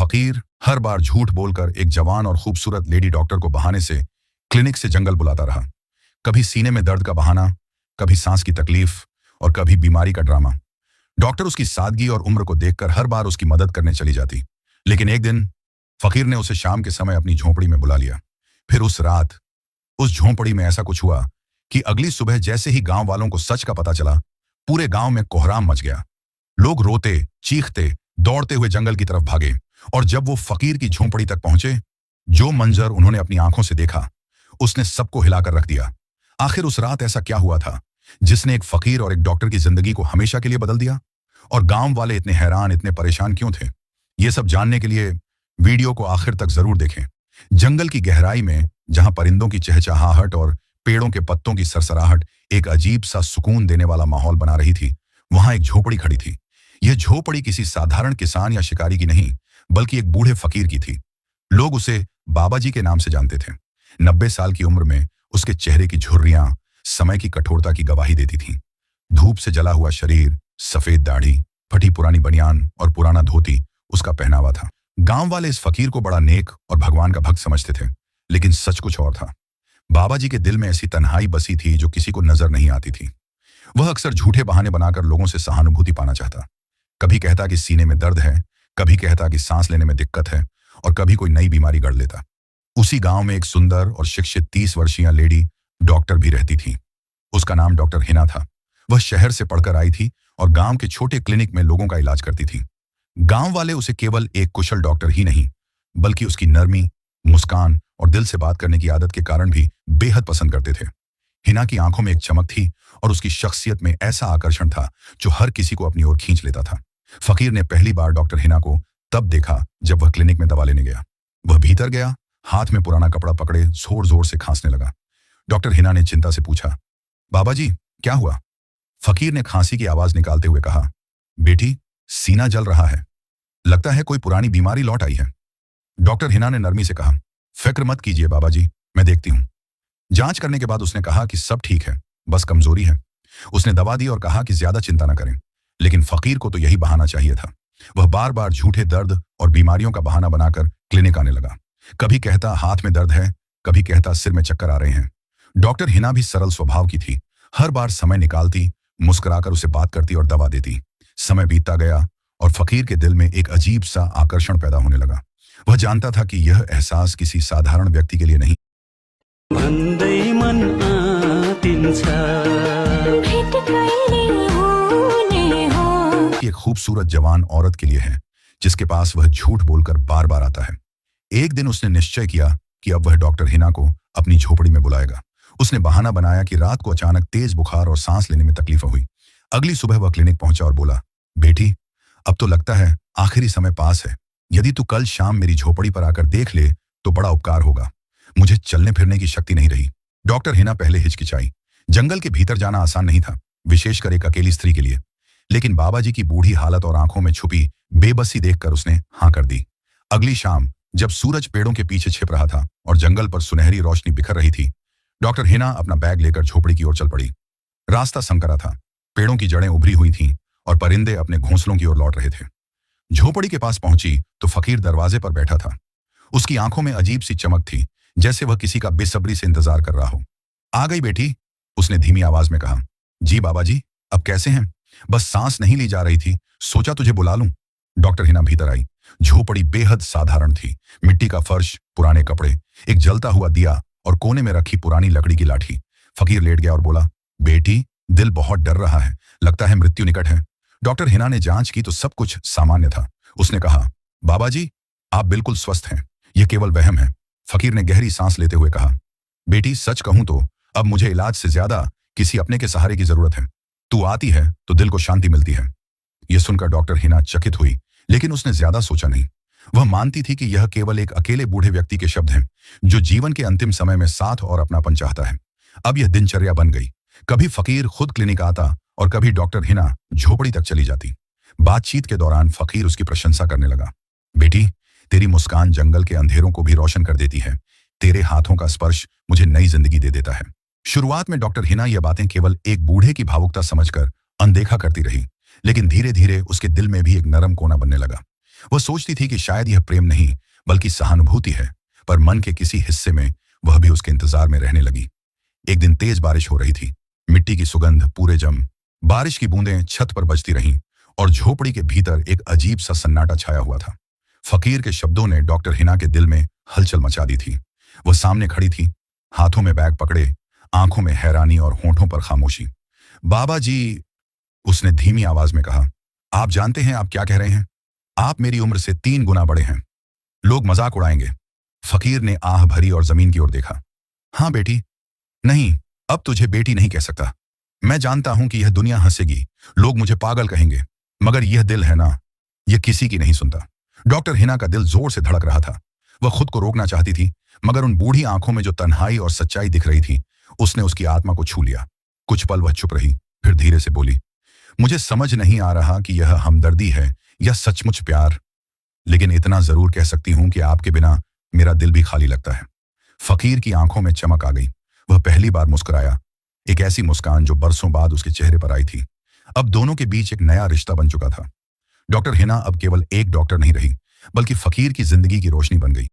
फकीर हर बार झूठ बोलकर एक जवान और खूबसूरत लेडी डॉक्टर को बहाने से क्लिनिक से जंगल बुलाता रहा। कभी सीने में दर्द का बहाना, कभी सांस की तकलीफ और कभी बीमारी का ड्रामा। डॉक्टर उसकी सादगी और उम्र को देखकर हर बार उसकी मदद करने चली जाती। लेकिन एक दिन फकीर ने उसे शाम के समय अपनी झोंपड़ी में बुला लिया। फिर उस रात उस झोंपड़ी में ऐसा कुछ हुआ कि अगली सुबह जैसे ही गांव वालों को सच का पता चला, पूरे गांव में कोहराम मच गया। लोग रोते, चीखते, दौड़ते हुए जंगल की तरफ भागे और जब वो फकीर की झोंपड़ी तक पहुंचे, जो मंजर उन्होंने अपनी आंखों से देखा उसने सबको हिलाकर रख दिया। आखिर उस रात ऐसा क्या हुआ था जिसने एक फकीर और एक डॉक्टर की जिंदगी को हमेशा के लिए बदल दिया? और गांव वाले इतने हैरान, इतने परेशान क्यों थे? ये सब जानने के लिए वीडियो को आखिर तक जरूर देखें। जंगल की गहराई में जहां परिंदों की चहचहाहट और पेड़ों के पत्तों की सरसराहट एक अजीब सा सुकून देने वाला माहौल बना रही थी, वहां एक झोपड़ी खड़ी थी। यह झोपड़ी किसी साधारण किसान या शिकारी की नहीं, बल्कि एक बूढ़े फकीर की थी। लोग उसे बाबा जी के नाम से जानते थे। 90 साल की उम्र में उसके चेहरे की झुर्रियां समय की कठोरता की गवाही देती थीं। धूप से जला हुआ शरीर, सफेद दाढ़ी, फटी पुरानी बनियान और पुराना धोती उसका पहनावा था। गांव वाले इस फकीर को बड़ा नेक और भगवान का भक्त समझते थे, लेकिन सच कुछ और था। बाबा जी के दिल में ऐसी तन्हाई बसी थी जो किसी को नजर नहीं आती थी। वह अक्सर झूठे बहाने बनाकर लोगों से सहानुभूति पाना चाहता। कभी कहता कि सीने में दर्द है, कभी कहता कि सांस लेने में दिक्कत है और कभी कोई नई बीमारी गढ़ लेता। उसी गांव में एक सुंदर और शिक्षित 30 वर्षीय लेडी डॉक्टर भी रहती थी। उसका नाम डॉक्टर हिना था। वह शहर से पढ़कर आई थी और गांव के छोटे क्लिनिक में लोगों का इलाज करती थी। गांव वाले उसे केवल एक कुशल डॉक्टर ही नहीं, बल्कि उसकी नरमी, मुस्कान और दिल से बात करने की आदत के कारण भी बेहद पसंद करते थे। हिना की आंखों में एक चमक थी और उसकी शख्सियत में ऐसा आकर्षण था जो हर किसी को अपनी ओर खींच लेता था। फकीर ने पहली बार डॉक्टर हिना को तब देखा जब वह क्लिनिक में दवा लेने गया। वह भीतर गया, हाथ में पुराना कपड़ा पकड़े जोर जोर से खांसने लगा। डॉक्टर हिना ने चिंता से पूछा, बाबा जी क्या हुआ? फकीर ने खांसी की आवाज निकालते हुए कहा, बेटी सीना जल रहा है, लगता है कोई पुरानी बीमारी लौट आई है। डॉक्टर हिना ने नरमी से कहा, फिक्र मत कीजिए बाबा जी, मैं देखती हूं। जांच करने के बाद उसने कहा कि सब ठीक है, बस कमजोरी है। उसने दवा दी और कहा कि ज्यादा चिंता न करें। लेकिन फकीर को तो यही बहाना चाहिए था। वह बार बार झूठे दर्द और बीमारियों का बहाना बनाकर क्लिनिक आने लगा। कभी कहता हाथ में दर्द है, कभी कहता सिर में चक्कर आ रहे हैं। डॉक्टर हिना भी सरल स्वभाव की थी। हर बार समय निकालती, मुस्कुराकर उसे बात करती और दवा देती। समय बीतता गया और फकीर के दिल में एक अजीब सा आकर्षण पैदा होने लगा। वह जानता था कि यह एहसास किसी साधारण व्यक्ति के लिए नहीं, एक खूबसूरत जवान औरत के लिए है, जिसके पास वह झूठ बोलकर बार बार आता है। एक दिन उसने निश्चय किया कि अब वह डॉक्टर हिना को अपनी झोपड़ी में बुलाएगा। उसने बहाना बनाया कि रात को अचानक तेज बुखार और सांस लेने में तकलीफ हुई। अगली सुबह वह क्लिनिक पहुंचा और बोला, बेटी अब तो लगता है आखिरी समय पास है। यदि तू कल शाम मेरी झोपड़ी पर आकर देख ले तो बड़ा उपकार होगा। मुझे चलने फिरने की शक्ति नहीं रही। डॉक्टर हिना पहले हिचकिचाई। जंगल के भीतर जाना आसान नहीं था, विशेषकर एक अकेली स्त्री के लिए। लेकिन बाबा जी की बूढ़ी हालत और आंखों में छुपी बेबसी देखकर उसने हाँ कर दी। अगली शाम जब सूरज पेड़ों के पीछे छिप रहा था और जंगल पर सुनहरी रोशनी बिखर रही थी, डॉक्टर हिना अपना बैग लेकर झोपड़ी की ओर चल पड़ी। रास्ता संकरा था, पेड़ों की जड़ें उभरी हुई थीं और परिंदे अपने घोंसलों की ओर लौट रहे थे। झोपड़ी के पास पहुंची तो फकीर दरवाजे पर बैठा था। उसकी आंखों में अजीब सी चमक थी, जैसे वह किसी का बेसब्री से इंतजार कर रहा हो। आ गई बेटी, उसने धीमी आवाज में कहा। जी बाबा जी, अब कैसे हैं? बस सांस नहीं ली जा रही थी, सोचा तुझे बुला लूं। डॉक्टर हिना भीतर आई। झोपड़ी बेहद साधारण थी। मिट्टी का फर्श, पुराने कपड़े, एक जलता हुआ दिया और कोने में रखी पुरानी लकड़ी की लाठी। फकीर लेट गया और बोला, बेटी दिल बहुत डर रहा है, लगता है मृत्यु निकट है। डॉक्टर हिना ने जांच की तो सब कुछ सामान्य था। उसने कहा, बाबा जी आप बिल्कुल स्वस्थ हैं, यह केवल वहम है। फकीर ने गहरी सांस लेते हुए कहा, बेटी सच कहूं तो अब मुझे इलाज से ज्यादा किसी अपने के सहारे की जरूरत है। तू आती है तो दिल को शांति मिलती है। यह सुनकर डॉक्टर हिना चकित हुई, लेकिन उसने ज्यादा सोचा नहीं। वह मानती थी कि यह केवल एक अकेले बूढ़े व्यक्ति के शब्द हैं, जो जीवन के अंतिम समय में साथ और अपनापन चाहता है। अब यह दिनचर्या बन गई। कभी फकीर खुद क्लिनिक आता और कभी डॉक्टर हिना झोपड़ी तक चली जाती। बातचीत के दौरान फकीर उसकी प्रशंसा करने लगा। बेटी तेरी मुस्कान जंगल के अंधेरों को भी रोशन कर देती है। तेरे हाथों का स्पर्श मुझे नई जिंदगी दे देता है। शुरुआत में डॉक्टर हिना यह बातें केवल एक बूढ़े की भावुकता समझकर अनदेखा करती रही, लेकिन धीरे धीरे उसके दिल में भी एक नरम कोना बनने लगा। वह सोचती थी कि शायद यह प्रेम नहीं बल्कि सहानुभूति है, पर मन के किसी हिस्से में वह भी उसके इंतजार में रहने लगी। एक दिन तेज बारिश हो रही थी। मिट्टी की सुगंध पूरे जम, बारिश की बूंदें छत पर बजती रहीं और झोपड़ी के भीतर एक अजीब सा सन्नाटा छाया हुआ था। फकीर के शब्दों ने डॉक्टर हिना के दिल में हलचल मचा दी थी। वह सामने खड़ी थी, हाथों में बैग पकड़े, आंखों में हैरानी और होंठों पर खामोशी। बाबा जी, उसने धीमी आवाज में कहा, आप जानते हैं आप क्या कह रहे हैं? आप मेरी उम्र से 3 गुना बड़े हैं। लोग मजाक उड़ाएंगे। फकीर ने आह भरी और जमीन की ओर देखा। हाँ बेटी। नहीं, अब तुझे बेटी नहीं कह सकता। मैं जानता हूं कि यह दुनिया हंसेगी, लोग मुझे पागल कहेंगे, मगर यह दिल है ना, यह किसी की नहीं सुनता। डॉक्टर हिना का दिल जोर से धड़क रहा था। वह खुद को रोकना चाहती थी, मगर उन बूढ़ी आंखों में जो तन्हाई और सच्चाई दिख रही थी, उसने उसकी आत्मा को छू लिया। कुछ पल वह चुप रही, फिर धीरे से बोली, मुझे समझ नहीं आ रहा कि यह हमदर्दी है या सचमुच प्यार, लेकिन इतना जरूर कह सकती हूं कि आपके बिना मेरा दिल भी खाली लगता है। फकीर की आंखों में चमक आ गई। वह पहली बार मुस्कुराया, एक ऐसी मुस्कान जो बरसों बाद उसके चेहरे पर आई थी। अब दोनों के बीच एक नया रिश्ता बन चुका था। डॉक्टर हिना अब केवल एक डॉक्टर नहीं रही, बल्कि फकीर की जिंदगी की रोशनी बन गई।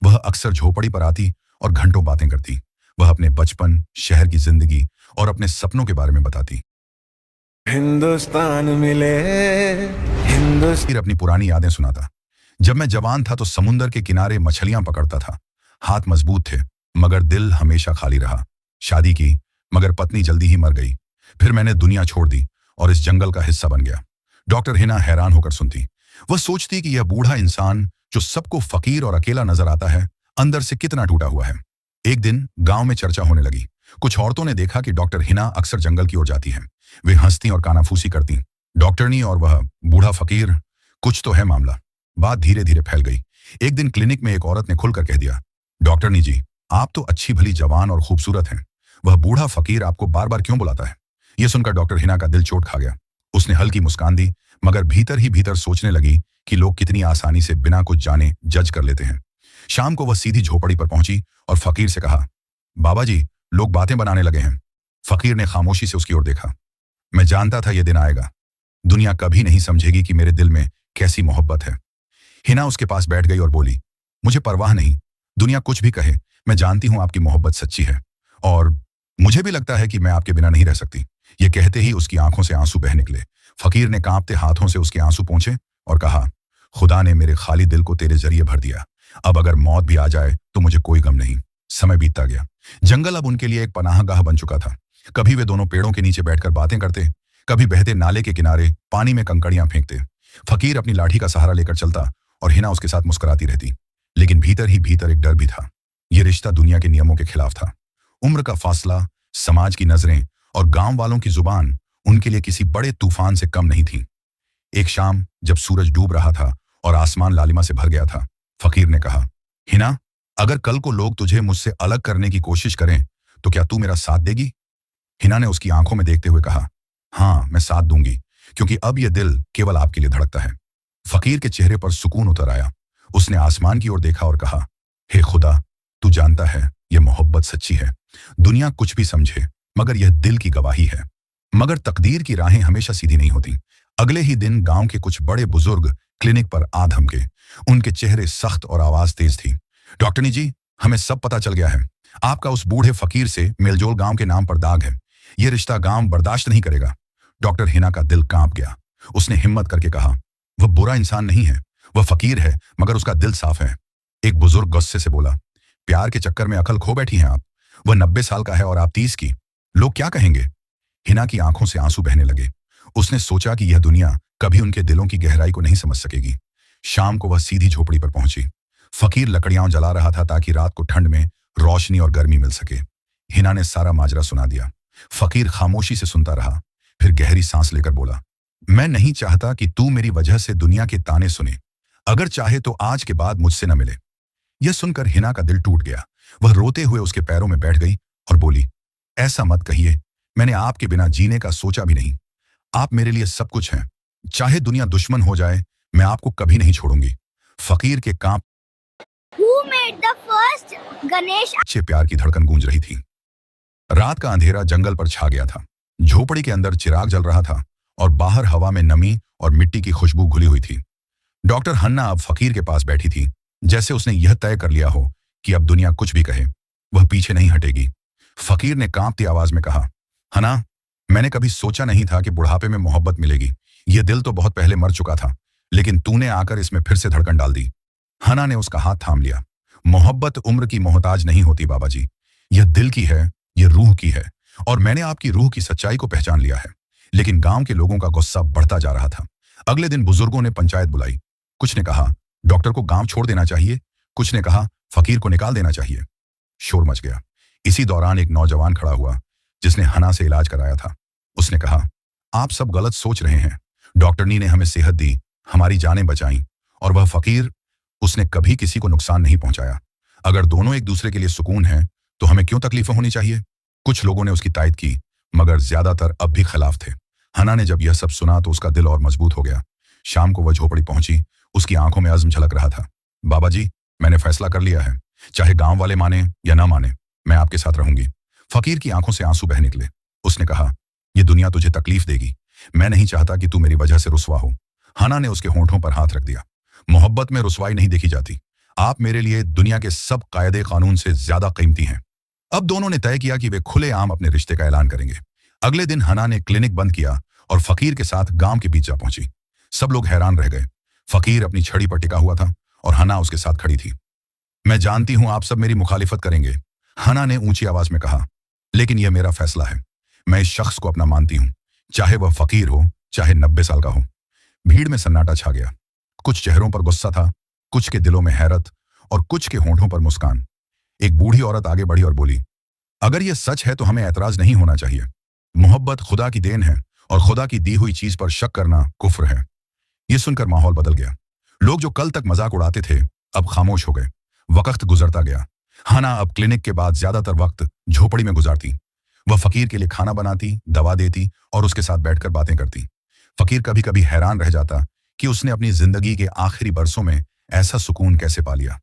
वह अक्सर झोपड़ी पर आती और घंटों बातें करती। वह अपने बचपन, शहर की जिंदगी और अपने सपनों के बारे में बताती। हिंदुस्तान मिले, हिंदुस्तान। फिर अपनी पुरानी यादें सुनाता। जब मैं जवान था तो समुंदर के किनारे मछलियां पकड़ता था। हाथ मजबूत थे, मगर दिल हमेशा खाली रहा। शादी की, मगर पत्नी जल्दी ही मर गई। फिर मैंने दुनिया छोड़ दी और इस जंगल का हिस्सा बन गया। डॉक्टर हिना हैरान होकर सुनती। वह सोचती कि यह बूढ़ा इंसान जो सबको फकीर और अकेला नजर आता है, अंदर से कितना टूटा हुआ है। एक दिन गांव में चर्चा होने लगी। कुछ औरतों ने देखा कि डॉक्टर हिना अक्सर जंगल की ओर जाती हैं। वे हंसती और कानाफूसी करती। डॉक्टरनी और वह बूढ़ा फकीर, कुछ तो है मामला। बात धीरे धीरे फैल गई। एक दिन क्लिनिक में एक औरत ने खुलकर कह दिया, डॉक्टरनी जी, आप तो अच्छी भली जवान और खूबसूरत हैं, वह बूढ़ा फकीर आपको बार बार क्यों बुलाता है? यह सुनकर डॉक्टर हिना का दिल चोट खा गया। उसने हल्की मुस्कान दी, मगर भीतर ही भीतर सोचने लगी कि लोग कितनी आसानी से बिना कुछ जाने जज कर लेते हैं। शाम को वह सीधी झोपड़ी पर पहुंची और फकीर से कहा, बाबा जी, लोग बातें बनाने लगे हैं। फकीर ने खामोशी से उसकी ओर देखा। मैं जानता था यह दिन आएगा। दुनिया कभी नहीं समझेगी कि मेरे दिल में कैसी मोहब्बत है। हिना उसके पास बैठ गई और बोली, मुझे परवाह नहीं, दुनिया कुछ भी कहे, मैं जानती हूं आपकी मोहब्बत सच्ची है और मुझे भी लगता है कि मैं आपके बिना नहीं रह सकती। यह कहते ही उसकी आंखों से आंसू बह निकले। फकीर ने कांपते हाथों से उसके आंसू पोंछे और कहा, खुदा ने मेरे खाली दिल को तेरे जरिए भर दिया। अब अगर मौत भी आ जाए तो मुझे कोई गम नहीं। समय बीतता गया। जंगल अब उनके लिए एक पनाहगाह बन चुका था। कभी वे दोनों पेड़ों के नीचे बैठकर बातें करते, कभी बहते नाले के किनारे पानी में कंकड़ियां फेंकते। फकीर अपनी लाठी का सहारा लेकर चलता और हिना उसके साथ मुस्कुराती रहती। लेकिन भीतर ही भीतर एक डर भी था। यह रिश्ता दुनिया के नियमों के खिलाफ था। उम्र का फासला, समाज की नजरें और गांव वालों की जुबान उनके लिए किसी बड़े तूफान से कम नहीं थी। एक शाम जब सूरज डूब रहा था और आसमान लालिमा से भर गया था, फकीर ने कहा, हिना, अगर कल को लोग तुझे मुझसे अलग करने की कोशिश करें तो क्या तू मेरा साथ देगी? हिना ने उसकी आंखों में देखते हुए कहा, हाँ, मैं साथ दूंगी, क्योंकि अब यह दिल केवल आपके लिए धड़कता है। फकीर के चेहरे पर सुकून उतर आया। उसने आसमान की ओर देखा और कहा, हे खुदा, तू जानता है यह मोहब्बत सच्ची है। दुनिया कुछ भी समझे, मगर यह दिल की गवाही है। मगर तकदीर की राहें हमेशा सीधी नहीं होती। अगले ही दिन गांव के कुछ बड़े बुजुर्ग क्लिनिक पर आ धमके। उनके चेहरे सख्त और आवाज तेज थी। डॉक्टरनी जी, हमें सब पता चल गया है। आपका उस बूढ़े फकीर से मेलजोल गांव के नाम पर दाग है। यह रिश्ता गांव बर्दाश्त नहीं करेगा। डॉक्टर हिना का दिल कांप गया। उसने हिम्मत करके कहा, वह बुरा इंसान नहीं है, वह फकीर है, मगर उसका दिल साफ है। एक बुजुर्ग गुस्से से बोला, प्यार के चक्कर में अकल खो बैठी हैं आप। वह 90 साल का है और आप 30 की। लोग क्या कहेंगे? हिना की आंखों से आंसू बहने लगे। उसने सोचा कि यह दुनिया कभी उनके दिलों की गहराई को नहीं समझ सकेगी। शाम को वह सीधी झोपड़ी पर पहुंची। फकीर लकड़ियां जला रहा था ताकि रात को ठंड में रोशनी और गर्मी मिल सके। हिना ने सारा माजरा सुना दिया। फकीर खामोशी से सुनता रहा, फिर गहरी सांस लेकर बोला, मैं नहीं चाहता कि तू मेरी वजह से दुनिया के ताने सुने। अगर चाहे तो आज के बाद मुझसे न मिले। यह सुनकर हिना का दिल टूट गया। वह रोते हुए उसके पैरों में बैठ गई और बोली, ऐसा मत कहिए, मैंने आपके बिना जीने का सोचा भी नहीं। आप मेरे लिए सब कुछ हैं। चाहे दुनिया दुश्मन हो जाए, मैं आपको कभी नहीं छोड़ूंगी। फकीर के कांप Who made the first Ganesh? अच्छे प्यार की धड़कन गूंज रही थी। रात का अंधेरा जंगल पर छा गया था। झोपड़ी के अंदर चिराग जल रहा था और बाहर हवा में नमी और मिट्टी की खुशबू घुली हुई थी। डॉक्टर हन्ना अब फकीर के पास बैठी थी, जैसे उसने यह तय कर लिया हो कि अब दुनिया कुछ भी कहे वह पीछे नहीं हटेगी। फकीर ने कांपती आवाज में कहा, हना, मैंने कभी सोचा नहीं था कि बुढ़ापे में मोहब्बत मिलेगी। यह दिल तो बहुत पहले मर चुका था, लेकिन तूने आकर इसमें फिर से धड़कन डाल दी। हना ने उसका हाथ थाम लिया। मोहब्बत उम्र की मोहताज नहीं होती बाबा जी, यह दिल की है, यह रूह की है, और मैंने आपकी रूह की सच्चाई को पहचान लिया है। लेकिन गांव के लोगों का गुस्सा बढ़ता जा रहा था। अगले दिन बुजुर्गों ने पंचायत बुलाई। कुछ ने कहा डॉक्टर को गांव छोड़ देना चाहिए, कुछ ने कहा फकीर को निकाल देना चाहिए। शोर मच गया। इसी दौरान एक नौजवान खड़ा हुआ जिसने हना से इलाज कराया था। उसने कहा, आप सब गलत सोच रहे हैं। डॉक्टरनी ने हमें सेहत दी, हमारी जानें बचाई, और वह फकीर, उसने कभी किसी को नुकसान नहीं पहुंचाया। अगर दोनों एक दूसरे के लिए सुकून हैं तो हमें क्यों तकलीफें होनी चाहिए। कुछ लोगों ने उसकी तायद की, मगर ज्यादातर अब भी खिलाफ थे। हना ने जब यह सब सुना तो उसका दिल और मजबूत हो गया। शाम को वह झोपड़ी पहुंची। उसकी आंखों में अज़्म झलक रहा था। बाबा जी, मैंने फैसला कर लिया है, चाहे गांव वाले माने या ना माने, मैं आपके साथ रहूंगी। फकीर की आंखों से आंसू बह निकले। उसने कहा, यह दुनिया तुझे तकलीफ देगी, मैं नहीं चाहता कि तू मेरी वजह से रुसवा हो। हना ने उसके होंठों पर हाथ रख दिया। मोहब्बत में रुसवाई नहीं देखी जाती। आप मेरे लिए दुनिया के सब कायदे कानून से ज्यादा कीमती हैं। अब दोनों ने तय किया कि वे खुलेआम अपने रिश्ते का ऐलान करेंगे। अगले दिन हना ने क्लिनिक बंद किया और फकीर के साथ गांव के बीच जा पहुंची। सब लोग हैरान रह गए। फकीर अपनी छड़ी पर टिका हुआ था और हना उसके साथ खड़ी थी। मैं जानती हूं आप सब मेरी मुखालिफत करेंगे, हना ने ऊंची आवाज में कहा, लेकिन यह मेरा फैसला है। मैं इस शख्स को अपना मानती हूं, चाहे वह फकीर हो, चाहे 90 साल का हो। भीड़ में सन्नाटा छा गया। कुछ चेहरों पर गुस्सा था, कुछ के दिलों में हैरत और कुछ के होंठों पर मुस्कान। एक बूढ़ी औरत आगे बढ़ी और बोली, अगर यह सच है तो हमें ऐतराज नहीं होना चाहिए। मोहब्बत खुदा की देन है और खुदा की दी हुई चीज पर शक करना कुफ्र है। यह सुनकर माहौल बदल गया। लोग जो कल तक मजाक उड़ाते थे अब खामोश हो गए। वक्त गुजरता गया। हना अब क्लिनिक के बाद ज्यादातर वक्त झोपड़ी में गुजारती। वह फकीर के लिए खाना बनाती, दवा देती और उसके साथ बैठकर बातें करती। फकीर कभी कभी हैरान रह जाता कि उसने अपनी जिंदगी के आखिरी बरसों में ऐसा सुकून कैसे पा लिया।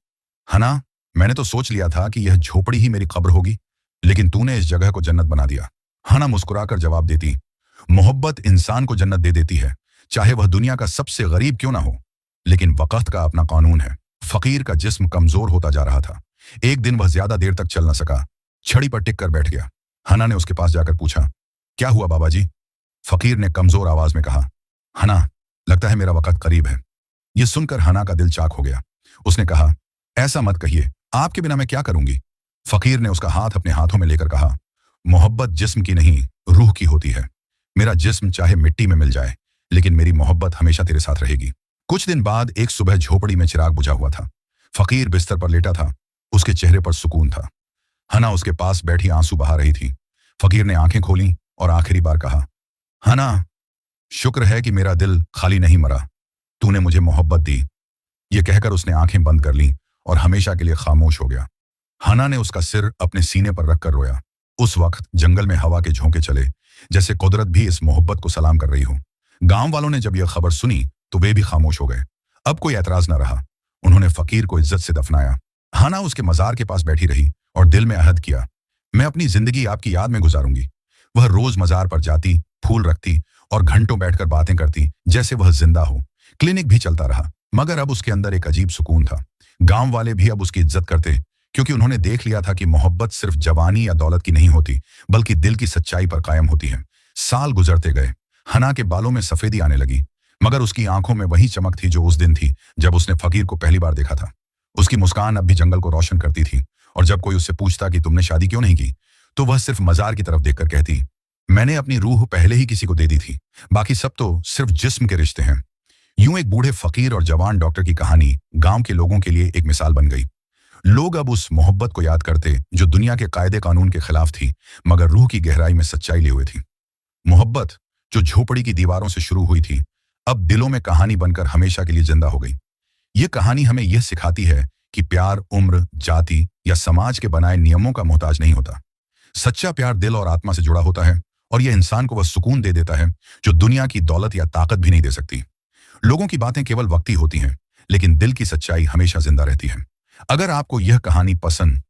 हना, मैंने तो सोच लिया था कि यह झोपड़ी ही मेरी कब्र होगी, लेकिन तूने इस जगह को जन्नत बना दिया। हना मुस्कुराकर जवाब देती, मोहब्बत इंसान को जन्नत दे देती है, चाहे वह दुनिया का सबसे गरीब क्यों ना हो। लेकिन वक्त का अपना कानून है। फकीर का जिस्म कमजोर होता जा रहा था। एक दिन वह ज्यादा देर तक चल न सका, छड़ी पर टिक कर बैठ गया। हना ने उसके पास जाकर पूछा, क्या हुआ बाबा जी? फकीर ने कमजोर आवाज में कहा, हना, लगता है मेरा वक्त करीब है। यह सुनकर हना का दिल चाक हो गया। उसने कहा, ऐसा मत कहिए, आपके बिना मैं क्या करूंगी। फकीर ने उसका हाथ अपने हाथों में लेकर कहा, मोहब्बत जिस्म की नहीं, रूह की होती है। मेरा जिस्म चाहे मिट्टी में मिल जाए, लेकिन मेरी मोहब्बत हमेशा तेरे साथ रहेगी। कुछ दिन बाद एक सुबह झोपड़ी में चिराग बुझा हुआ था। फकीर बिस्तर पर लेटा था। उसके चेहरे पर सुकून था। हना उसके पास बैठी आंसू बहा रही थी। फकीर ने आंखें खोली और आखिरी बार कहा, हना, शुक्र है कि मेरा दिल खाली नहीं मरा, तूने मुझे मोहब्बत दी। यह कहकर उसने आंखें बंद कर ली और हमेशा के लिए खामोश हो गया। हना ने उसका सिर अपने सीने पर रखकर रोया। उस वक्त जंगल में हवा के झोंके चले, जैसे कुदरत भी इस मोहब्बत को सलाम कर रही हो। गांव वालों ने जब यह खबर सुनी तो वे भी खामोश हो गए। अब कोई ऐतराज न रहा। उन्होंने फकीर को इज्जत से दफनाया। हना उसके मजार के पास बैठी रही और दिल में अहद किया, मैं अपनी जिंदगी आपकी याद में गुजारूंगी। वह रोज मजार पर जाती, फूल रखती और घंटों बैठकर बातें करती, जैसे वह जिंदा हो। क्लिनिक भी चलता रहा, मगर अब उसके अंदर एक अजीब सुकून था। गांव वाले भी अब उसकी इज्जत करते, क्योंकि उन्होंने देख लिया था कि मोहब्बत सिर्फ जवानी या दौलत की नहीं होती, बल्कि दिल की सच्चाई पर कायम होती है। साल गुजरते गए। हना के बालों में सफेदी आने लगी, मगर उसकी आंखों में वही चमक थी जो उस दिन थी जब उसने फकीर को पहली बार देखा था। उसकी मुस्कान अब भी जंगल को रोशन करती थी, और जब कोई उससे पूछता कि तुमने शादी क्यों नहीं की, तो वह सिर्फ मजार की तरफ देखकर कहती, मैंने अपनी रूह पहले ही किसी को दे दी थी, बाकी सब तो सिर्फ जिस्म के रिश्ते हैं। यूं एक बूढ़े फकीर और जवान डॉक्टर की कहानी गांव के लोगों के लिए एक मिसाल बन गई। लोग अब उस मोहब्बत को याद करते जो दुनिया के कायदे कानून के खिलाफ थी, मगर रूह की गहराई में सच्चाई लिए हुए थी। मोहब्बत जो झोपड़ी की दीवारों से शुरू हुई थी, अब दिलों में कहानी बनकर हमेशा के लिए जिंदा हो गई। यह कहानी हमें यह सिखाती है कि प्यार उम्र, जाति या समाज के बनाए नियमों का मोहताज नहीं होता। सच्चा प्यार दिल और आत्मा से जुड़ा होता है, और यह इंसान को वह सुकून दे देता है जो दुनिया की दौलत या ताकत भी नहीं दे सकती। लोगों की बातें केवल वक्ती होती हैं, लेकिन दिल की सच्चाई हमेशा जिंदा रहती है। अगर आपको यह कहानी पसंद